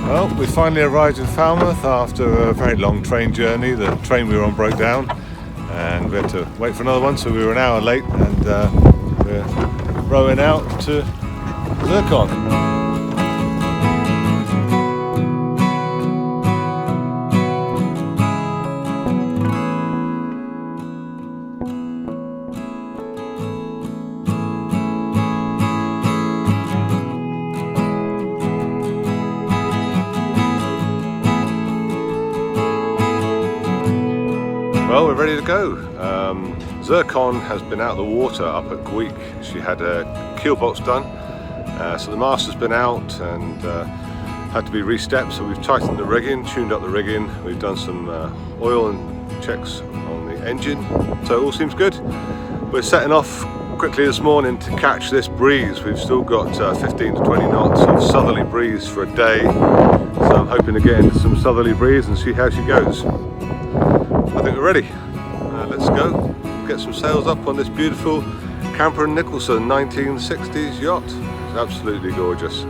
Well, we finally arrived in Falmouth after a very long train journey. The train we were on broke down and we had to wait for another one, so we were an hour late, and we're rowing out to Zircon. Well, we're ready to go. Zircon has been out of the water up at Gweek. She had keel bolts done, so the mast has been out and had to be re-stepped, so we've tightened the rigging, tuned up the rigging, we've done some oil and checks on the engine, so it all seems good. We're setting off quickly this morning to catch this breeze. We've still got 15 to 20 knots of southerly breeze for a day, so I'm hoping to get into some southerly breeze and see how she goes. I think we're ready. Let's go get some sails up on this beautiful Camper and Nicholson 1960s yacht. It's absolutely gorgeous.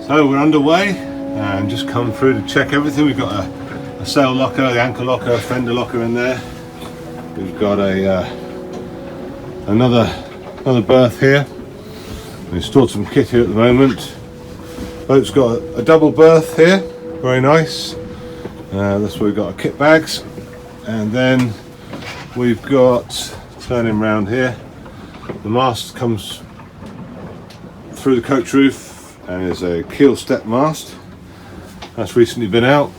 So we're underway and just come through to check everything. We've got a sail locker, the anchor locker, fender locker in there. We've got another berth here. We've stored some kit here at the moment. Boat's got a double berth here, very nice. That's where we've got our kit bags, and then we've got, turning round here, the mast comes through the coach roof and is a keel step mast. That's recently been out.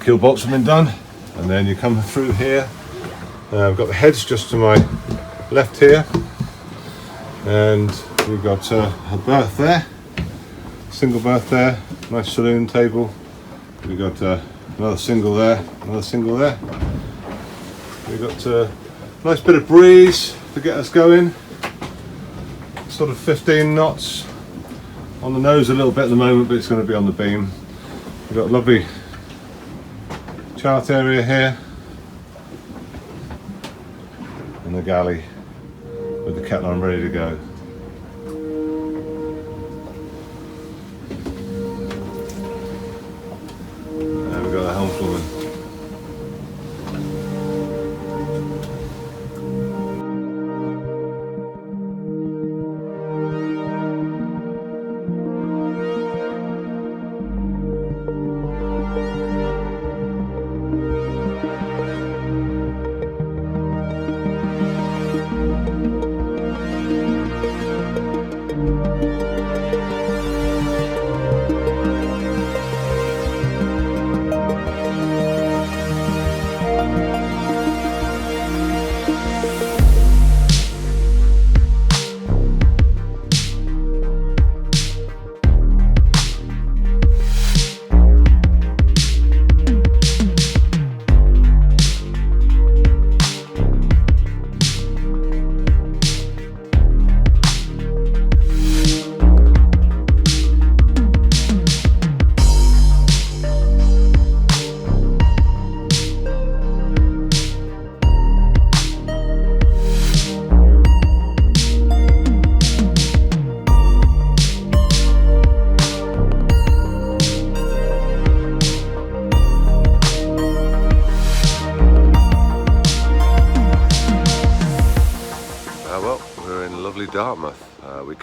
Keel bolts have been done, and then you come through here. We've got the heads just to my left here, and we've got a berth there, single berth there, nice saloon table. We've got another single there, another single there. We've got a nice bit of breeze to get us going, sort of 15 knots. On the nose a little bit at the moment, but it's going to be on the beam. We've got a lovely chart area here, and the galley with the kettle on ready to go. And we've got the helmswoman.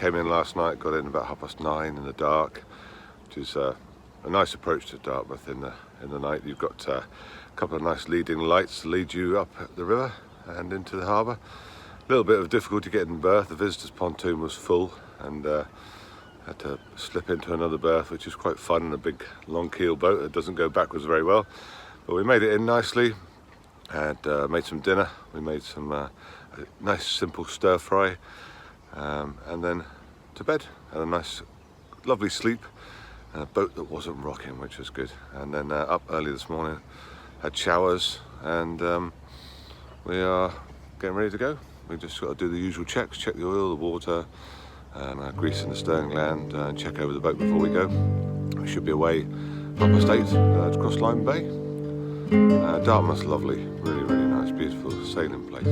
came in last night, got in about 9:30 in the dark, which is a nice approach to Dartmouth in the night. You've got a couple of nice leading lights to lead you up the river and into the harbour. A little bit of difficulty getting berth. The visitors' pontoon was full, and had to slip into another berth, which is quite fun in a big long keel boat that doesn't go backwards very well. But we made it in nicely, and made some dinner. We made some a nice simple stir fry, and then to bed. Had a nice lovely sleep, and a boat that wasn't rocking, which was good. And then up early this morning, had showers, and we are getting ready to go. We just got to do the usual checks, check the oil, the water, and grease in the stern gland, and check over the boat before we go. We should be away 8:30 to cross Lyme Bay. Dartmouth's lovely, really, really nice, beautiful sailing place.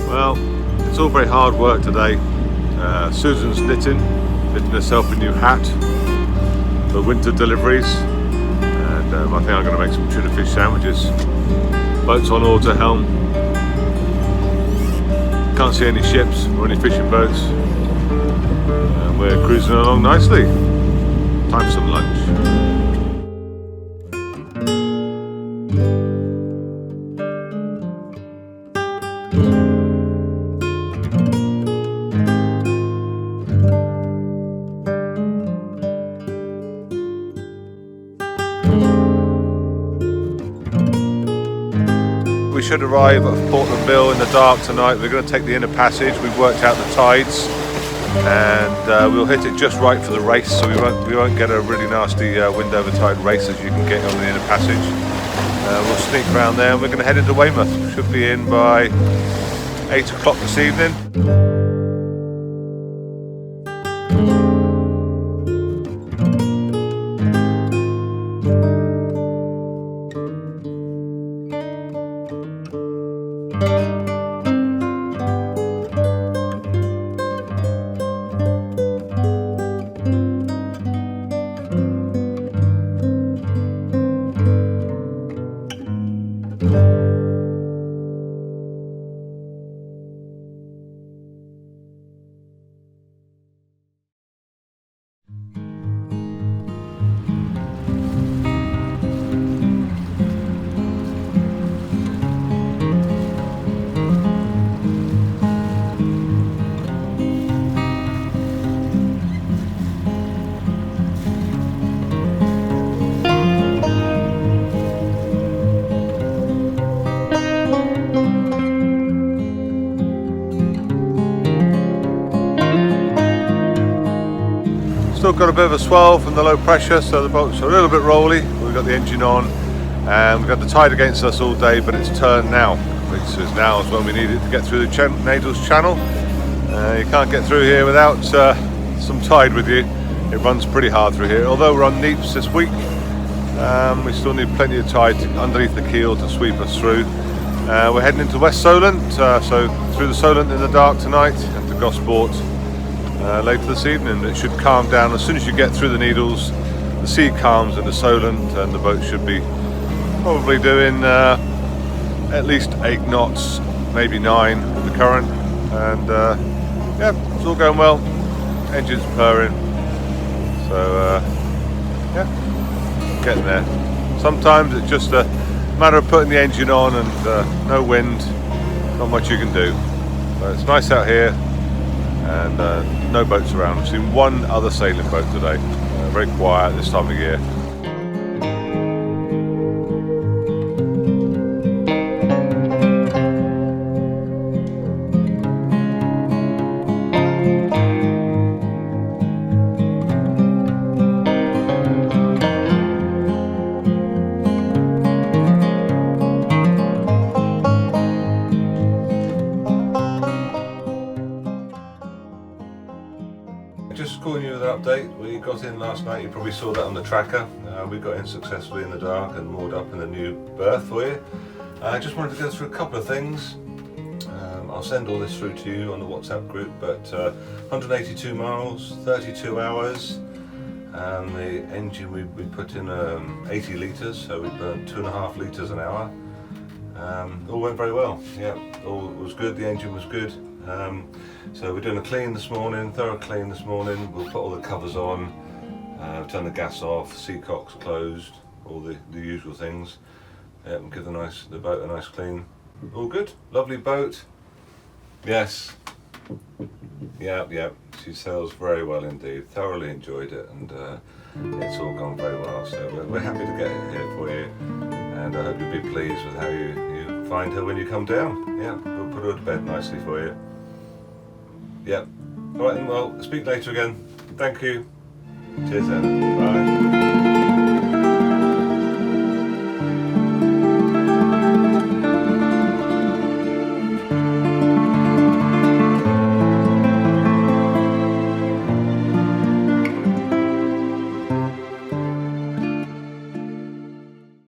Well, it's all very hard work today. Susan's knitting herself a new hat for winter deliveries, and I think I'm going to make some tuna fish sandwiches. Boat's on order, helm. Can't see any ships or any fishing boats, and we're cruising along nicely. Time for some lunch. We should arrive at Portland Bill in the dark tonight. We're going to take the inner passage. We've worked out the tides, and we'll hit it just right for the race, so we won't get a really nasty wind over tide race as you can get on the inner passage. We'll sneak around there, and we're going to head into Weymouth. We should be in by 8 o'clock this evening. Still got a bit of a swell from the low pressure, so the boat's a little bit rolly. We've got the engine on, and we've got the tide against us all day, but it's turned now, which is now is when we need it to get through the Nadles Channel. You can't get through here without some tide with you. It runs pretty hard through here. Although we're on neeps this week, we still need plenty of tide underneath the keel to sweep us through. We're heading into West Solent, so through the Solent in the dark tonight, and to Gosport later this evening. It should calm down as soon as you get through the Needles. The sea calms in the Solent, and the boat should be probably doing at least 8 knots maybe 9 with the current, and yeah, it's all going well. Engine's purring, so yeah, getting there. Sometimes it's just a matter of putting the engine on, and no wind, not much you can do. But it's nice out here, and no boats around. I've seen one other sailing boat today. Very quiet this time of year. Just calling you with an update. We got in last night, you probably saw that on the tracker. We got in successfully in the dark and moored up in the new berth for you. I just wanted to go through a couple of things. I'll send all this through to you on the WhatsApp group, but 182 miles, 32 hours, and the engine we put in 80 litres, so we burned 2.5 litres an hour. All went very well, yeah, all was good, the engine was good. So we're doing a clean this morning, thorough clean this morning. We'll put all the covers on, turn the gas off, seacock's closed, all the usual things. And give the boat a nice clean. All good, lovely boat. Yes, yeah, she sails very well indeed. Thoroughly enjoyed it, and it's all gone very well. So we're happy to get it here for you, and I hope you'll be pleased with how you find her when you come down. Yeah, we'll put her to bed nicely for you. Yeah. Alright then, well, speak later again. Thank you. Cheers then.